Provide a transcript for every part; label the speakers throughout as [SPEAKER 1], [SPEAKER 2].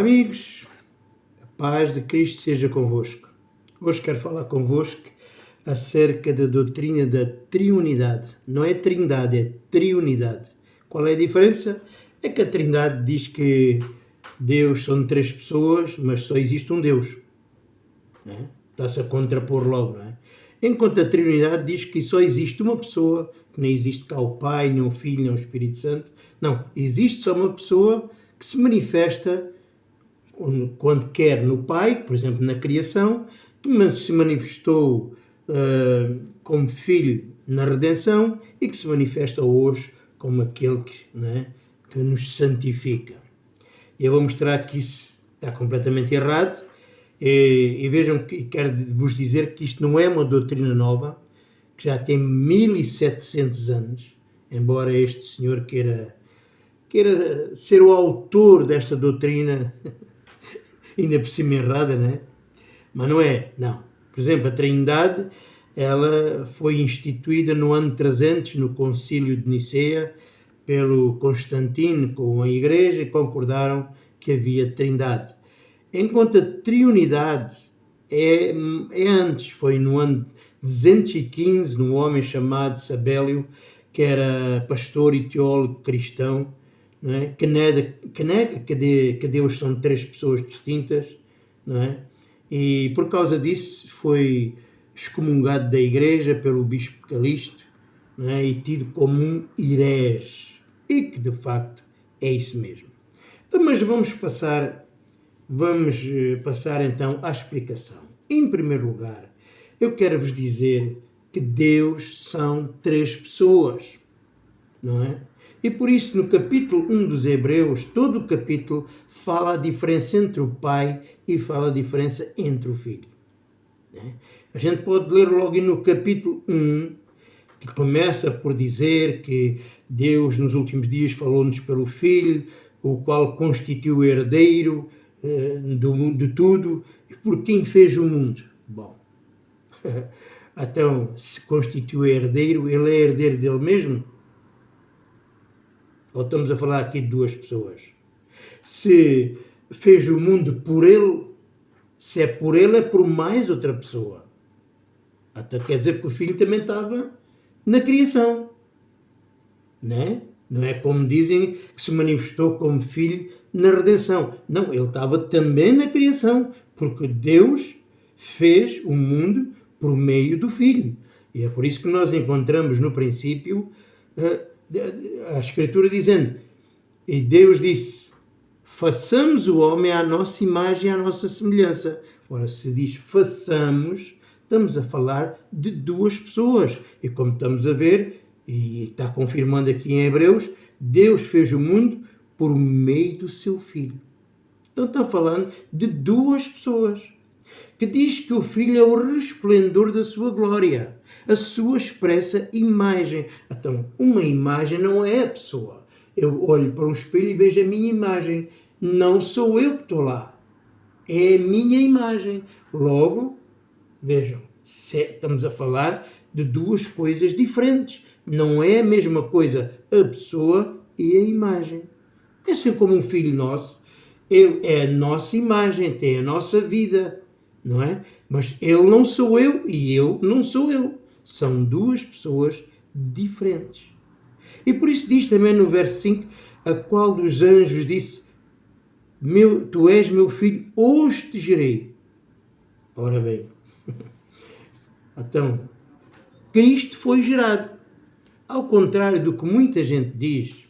[SPEAKER 1] Olá amigos, a paz de Cristo seja convosco. Hoje quero falar convosco acerca da doutrina da triunidade. Não é trindade, é triunidade. Qual é a diferença? É que a trindade diz que Deus são três pessoas, mas só existe um Deus. Está-se a contrapor logo, não é? Enquanto a triunidade diz que só existe uma pessoa, que nem existe cá o Pai, nem o Filho, nem o Espírito Santo. Não, existe só uma pessoa que se manifesta quando quer no Pai, por exemplo, na criação, que se manifestou como Filho na redenção e que se manifesta hoje como aquele que nos santifica. Eu vou mostrar que isso está completamente errado e vejam que quero vos dizer que isto não é uma doutrina nova, que já tem 1700 anos, embora este senhor queira ser o autor desta doutrina, ainda por cima errada, não é? Mas não é, não. Por exemplo, a Trindade, ela foi instituída no ano 300, no Concílio de Niceia, pelo Constantino com a Igreja, e concordaram que havia Trindade. Enquanto a Triunidade é antes, foi no ano 215, num homem chamado Sabélio, que era pastor e teólogo cristão, não é? que nega que Deus são três pessoas distintas, não é? E por causa disso foi excomungado da Igreja pelo Bispo Calixto, não é? E tido como um herege, e que de facto é isso mesmo. Então, mas vamos passar então à explicação. Em primeiro lugar, eu quero vos dizer que Deus são três pessoas, não é? E por isso, no capítulo 1 dos Hebreus, todo o capítulo fala a diferença entre o Pai e fala a diferença entre o Filho. A gente pode ler logo no capítulo 1, que começa por dizer que Deus nos últimos dias falou-nos pelo Filho, o qual constituiu o herdeiro de tudo, e por quem fez o mundo. Bom, então, se constituiu herdeiro, ele é herdeiro dele mesmo? Ou estamos a falar aqui de duas pessoas? Se fez o mundo por ele, se é por ele, é por mais outra pessoa. Até quer dizer que o Filho também estava na criação, né? Não é como dizem que se manifestou como Filho na redenção. Não, ele estava também na criação, porque Deus fez o mundo por meio do Filho. E é por isso que nós encontramos no princípio a Escritura dizendo, e Deus disse, façamos o homem à nossa imagem e à nossa semelhança. Ora, se diz façamos, estamos a falar de duas pessoas. E como estamos a ver, e está confirmando aqui em Hebreus, Deus fez o mundo por meio do seu Filho. Então está falando de duas pessoas. Que diz que o Filho é o resplendor da sua glória, a sua expressa imagem. Então, uma imagem não é a pessoa. Eu olho para um espelho e vejo a minha imagem. Não sou eu que estou lá. É a minha imagem. Logo, vejam, estamos a falar de duas coisas diferentes. Não é a mesma coisa a pessoa e a imagem. É assim como um filho nosso. Ele é a nossa imagem, tem a nossa vida, não é? Mas ele não sou eu e eu não sou ele. São duas pessoas diferentes. E por isso diz também no verso 5, a qual dos anjos disse, tu és meu filho, hoje te gerei. Ora bem, então, Cristo foi gerado. Ao contrário do que muita gente diz,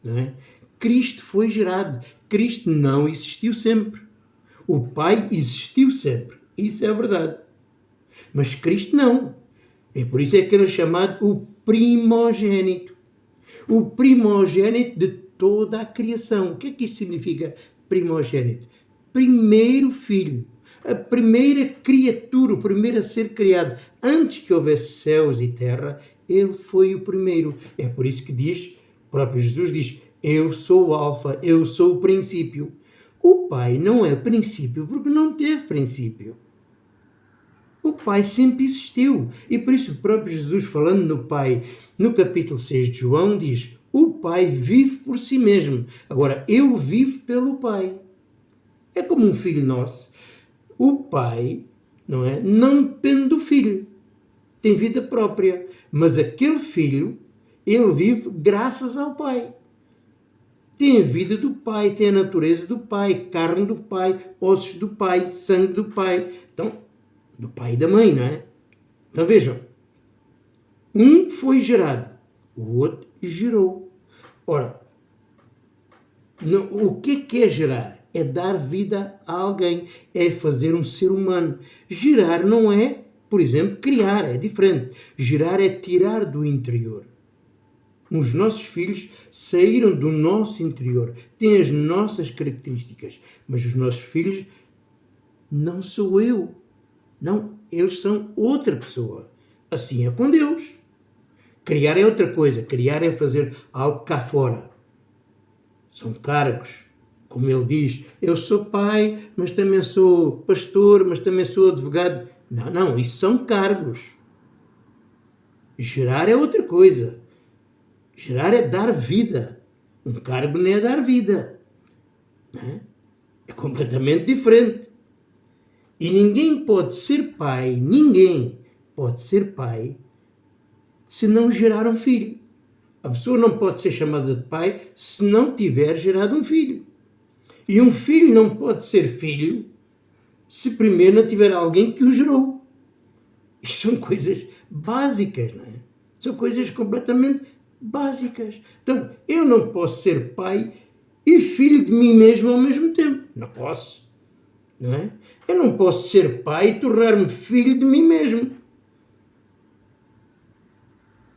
[SPEAKER 1] não é? Cristo foi gerado. Cristo não existiu sempre. O Pai existiu sempre. Isso é a verdade. Mas Cristo não. E por isso é que ele é chamado o primogênito. O primogênito de toda a criação. O que é que isto significa, primogênito? Primeiro filho. A primeira criatura, o primeiro a ser criado. Antes que houvesse céus e terra, ele foi o primeiro. É por isso que diz, o próprio Jesus diz, eu sou o alfa, eu sou o princípio. O Pai não é princípio porque não teve princípio. O Pai sempre existiu. E por isso o próprio Jesus, falando no Pai, no capítulo 6 de João, diz, o Pai vive por si mesmo. Agora, eu vivo pelo Pai. É como um filho nosso. O pai, não é? Não depende do filho. Tem vida própria. Mas aquele filho, ele vive graças ao pai. Tem a vida do pai, tem a natureza do pai, carne do pai, ossos do pai, sangue do pai. Então, do pai e da mãe, não é? Então vejam, um foi gerado, o outro gerou. Ora, o que é gerar? É dar vida a alguém, é fazer um ser humano. Gerar não é, por exemplo, criar, é diferente. Gerar é tirar do interior. Os nossos filhos saíram do nosso interior, têm as nossas características, mas os nossos filhos não sou eu. Não, eles são outra pessoa. Assim é com Deus. Criar é outra coisa. Criar é fazer algo cá fora. São cargos. Como ele diz, eu sou pai, mas também sou pastor, mas também sou advogado. Não, isso são cargos. Gerar é outra coisa. Gerar é dar vida. Um cargo não é dar vida. É completamente diferente. E ninguém pode ser pai, se não gerar um filho. A pessoa não pode ser chamada de pai se não tiver gerado um filho. E um filho não pode ser filho se primeiro não tiver alguém que o gerou. Isto são coisas básicas, não é? São coisas completamente básicas. Então, eu não posso ser pai e filho de mim mesmo ao mesmo tempo. Não posso. Não é? Eu não posso ser pai e tornar-me filho de mim mesmo.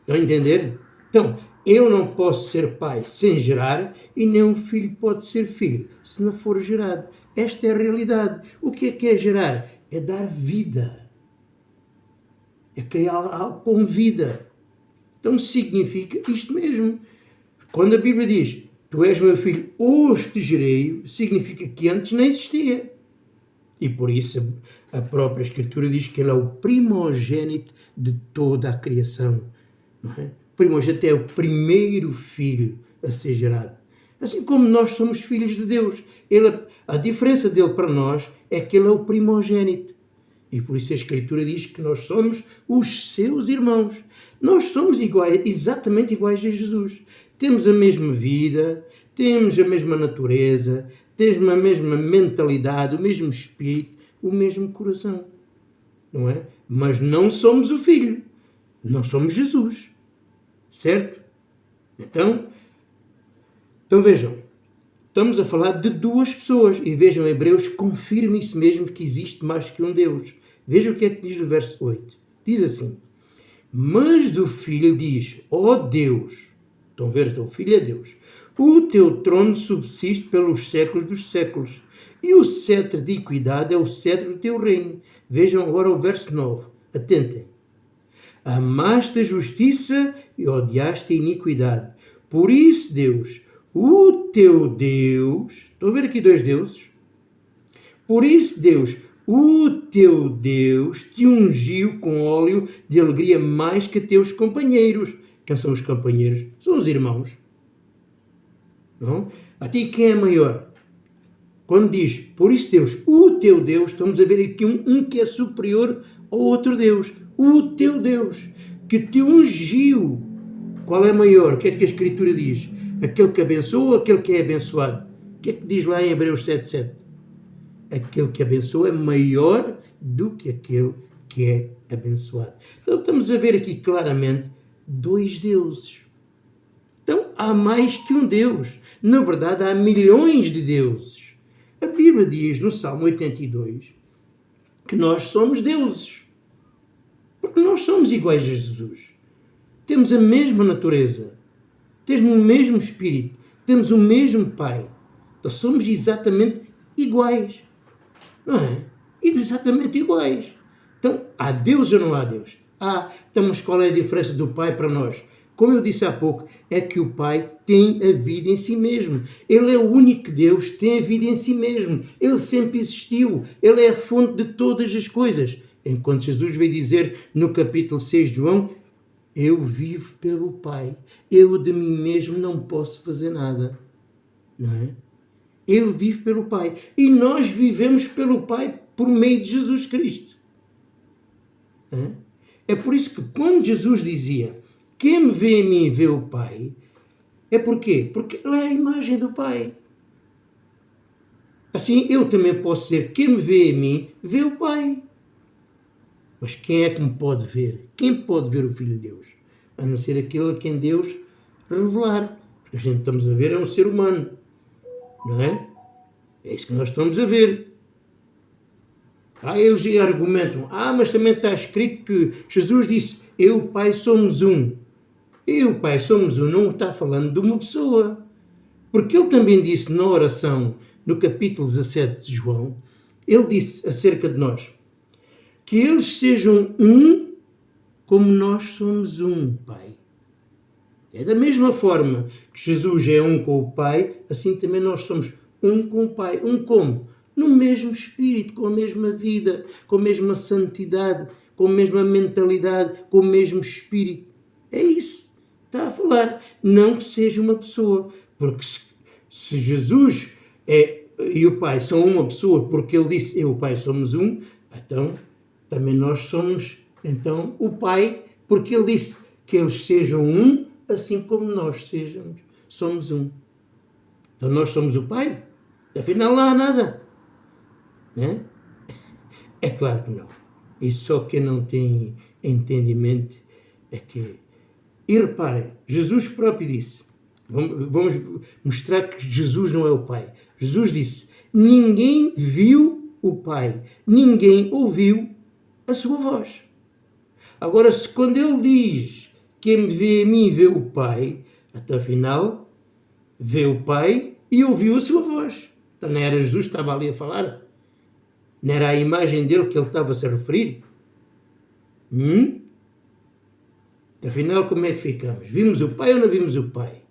[SPEAKER 1] Estão a entender? Então, eu não posso ser pai sem gerar e nem um filho pode ser filho se não for gerado. Esta é a realidade. O que é gerar? É dar vida. É criar algo com vida. Então significa isto mesmo. Quando a Bíblia diz, tu és meu filho, hoje te gerei, significa que antes não existia. E por isso a própria Escritura diz que ele é o primogênito de toda a criação. Não é? O primogênito é o primeiro filho a ser gerado. Assim como nós somos filhos de Deus. A diferença dele para nós é que ele é o primogênito. E por isso a Escritura diz que nós somos os seus irmãos. Nós somos iguais, exatamente iguais a Jesus. Temos a mesma vida, temos a mesma natureza, temos a mesma mentalidade, o mesmo espírito, o mesmo coração. Não é? Mas não somos o Filho. Não somos Jesus. Certo? Então vejam. Estamos a falar de duas pessoas. E vejam, Hebreus confirma isso mesmo, que existe mais que um Deus. Vejam o que é que diz no verso 8. Diz assim, mas do Filho diz, ó Deus, estão a ver, então o Filho é Deus, o teu trono subsiste pelos séculos dos séculos, e o cetro de equidade é o cetro do teu reino. Vejam agora o verso 9. Atentem. Amaste a justiça e odiaste a iniquidade. Por isso, Deus, o teu Deus... Estão a ver aqui dois deuses? Por isso, Deus, o teu Deus te ungiu com óleo de alegria mais que teus companheiros. Quem são os companheiros? São os irmãos. Não? A ti quem é maior? Quando diz, por isso Deus, o teu Deus, estamos a ver aqui um que é superior ao outro Deus. O teu Deus, que te ungiu. Qual é maior? O que é que a Escritura diz? Aquele que abençoa ou aquele que é abençoado? O que é que diz lá em Hebreus 7:7? Aquele que abençoa é maior do que aquele que é abençoado. Então estamos a ver aqui claramente dois deuses. Então há mais que um Deus. Na verdade há milhões de deuses. A Bíblia diz no Salmo 82 que nós somos deuses. Porque nós somos iguais a Jesus. Temos a mesma natureza. Temos o mesmo espírito. Temos o mesmo Pai. Então somos exatamente iguais. Não é? Exatamente iguais. Então, há Deus ou não há Deus? Então, mas qual é a diferença do Pai para nós? Como eu disse há pouco, é que o Pai tem a vida em si mesmo. Ele é o único Deus que tem a vida em si mesmo. Ele sempre existiu. Ele é a fonte de todas as coisas. Enquanto Jesus veio dizer no capítulo 6 de João, eu vivo pelo Pai. Eu de mim mesmo não posso fazer nada. Não é? Ele vive pelo Pai. E nós vivemos pelo Pai por meio de Jesus Cristo. É por isso que quando Jesus dizia: quem me vê a mim vê o Pai, é porquê? Porque Ele é a imagem do Pai. Assim, eu também posso dizer: quem me vê a mim vê o Pai. Mas quem é que me pode ver? Quem pode ver o Filho de Deus? A não ser aquele a quem Deus revelar. Porque a gente estamos a ver é um ser humano. Não é? É isso que nós estamos a ver. Eles argumentam: mas também está escrito que Jesus disse: eu e o Pai somos um. Eu e o Pai somos um, não está falando de uma pessoa. Porque ele também disse na oração, no capítulo 17 de João, ele disse acerca de nós: que eles sejam um como nós somos um, Pai. É da mesma forma que Jesus é um com o Pai, assim também nós somos um com o Pai. Um como? No mesmo espírito, com a mesma vida, com a mesma santidade, com a mesma mentalidade, com o mesmo espírito. É isso que está a falar. Não que seja uma pessoa. Porque se Jesus e o Pai são uma pessoa, porque ele disse: eu e o Pai somos um, então também nós somos o Pai, porque ele disse que eles sejam um, assim como nós somos um. Então nós somos o Pai? Afinal não há nada. Né? É claro que não. E só quem não tem entendimento é que... E reparem, Jesus próprio disse, vamos mostrar que Jesus não é o Pai. Jesus disse: ninguém viu o Pai, ninguém ouviu a sua voz. Agora, se quando ele diz: quem me vê a mim vê o Pai, até afinal, vê o Pai e ouviu a sua voz. Então não era Jesus que estava ali a falar? Não era a imagem dele que ele estava a se referir? Afinal, como é que ficamos? Vimos o Pai ou não vimos o Pai?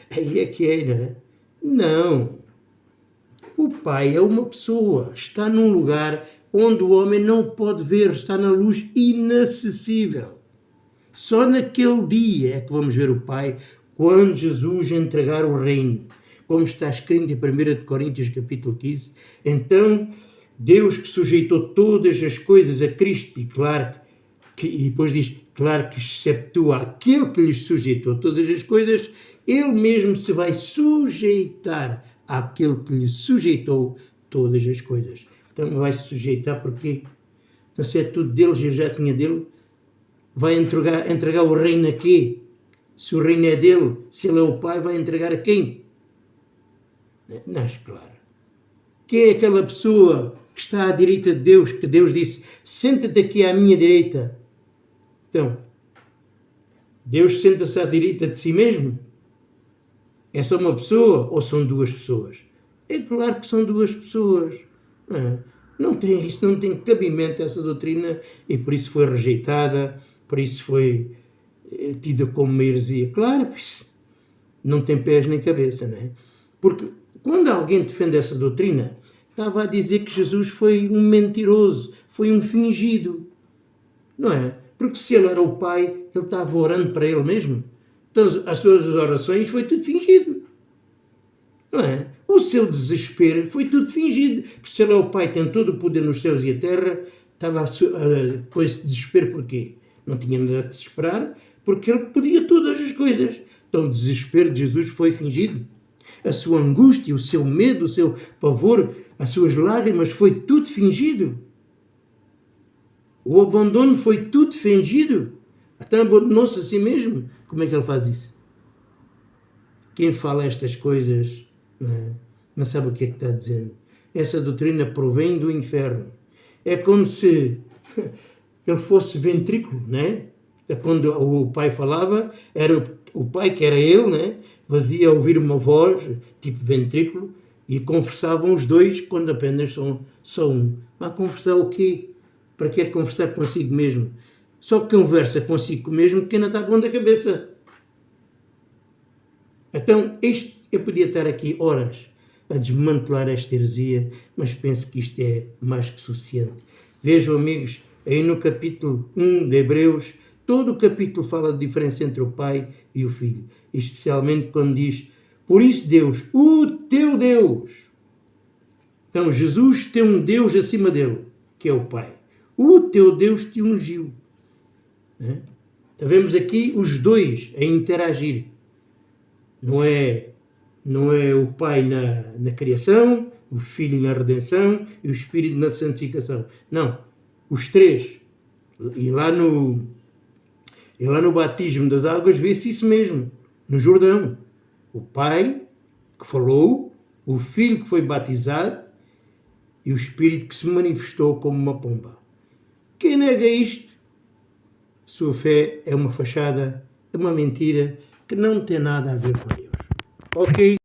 [SPEAKER 1] Aí é que é, não é? Não. O Pai é uma pessoa, está num lugar onde o homem não pode ver, está na luz inacessível. Só naquele dia é que vamos ver o Pai, quando Jesus entregar o reino. Como está escrito em 1 Coríntios capítulo 15, então Deus que sujeitou todas as coisas a Cristo, e depois diz, claro que exceptua aquele que lhes sujeitou todas as coisas, ele mesmo se vai sujeitar àquele que lhe sujeitou todas as coisas. Então vai se sujeitar porque, então, se é tudo deles e já tinha dele, vai entregar o reino a quê? Se o reino é dele, se ele é o Pai, vai entregar a quem? Não é claro. Quem é aquela pessoa que está à direita de Deus, que Deus disse: senta-te aqui à minha direita? Então, Deus senta-se à direita de si mesmo? É só uma pessoa ou são duas pessoas? É claro que são duas pessoas. Isso não tem cabimento, essa doutrina, e por isso foi rejeitada, por isso foi tida como uma heresia. Claro, não tem pés nem cabeça, não é? Porque quando alguém defende essa doutrina, estava a dizer que Jesus foi um mentiroso, foi um fingido, não é? Porque se ele era o Pai, ele estava orando para ele mesmo. Então as suas orações foi tudo fingido, não é? O seu desespero foi tudo fingido. Porque se ele é o Pai, tem todo o poder nos céus e a terra, estava com esse desespero porquê? Não tinha nada a desesperar, porque ele podia todas as coisas. Então o desespero de Jesus foi fingido. A sua angústia, o seu medo, o seu pavor, as suas lágrimas, foi tudo fingido. O abandono foi tudo fingido. Até abandonou-se a si mesmo. Como é que ele faz isso? Quem fala estas coisas não sabe o que é que está dizendo. Essa doutrina provém do inferno. É como se ele fosse ventrículo, né? Quando o Pai falava, era o Pai que era ele, né? Fazia ouvir uma voz, tipo ventrículo, e conversavam os dois quando apenas são só um. Mas conversar o quê? Para que é conversar consigo mesmo? Só que conversa consigo mesmo quem não está bom da cabeça. Então, eu podia estar aqui horas a desmantelar esta heresia, mas penso que isto é mais que suficiente. Vejam, amigos, aí no capítulo 1 de Hebreus, todo o capítulo fala de diferença entre o Pai e o Filho, especialmente quando diz Por isso Deus, o teu Deus. Então Jesus tem um Deus acima dele, que é o Pai. O teu Deus te ungiu. Né? Então vemos aqui os dois a interagir. Não é o Pai na criação, o Filho na redenção e o Espírito na santificação. Não, os três. E lá no batismo das águas vê-se isso mesmo, no Jordão. O Pai que falou, o Filho que foi batizado e o Espírito que se manifestou como uma pomba. Quem nega isto, sua fé é uma fachada, é uma mentira que não tem nada a ver com Deus. Ok?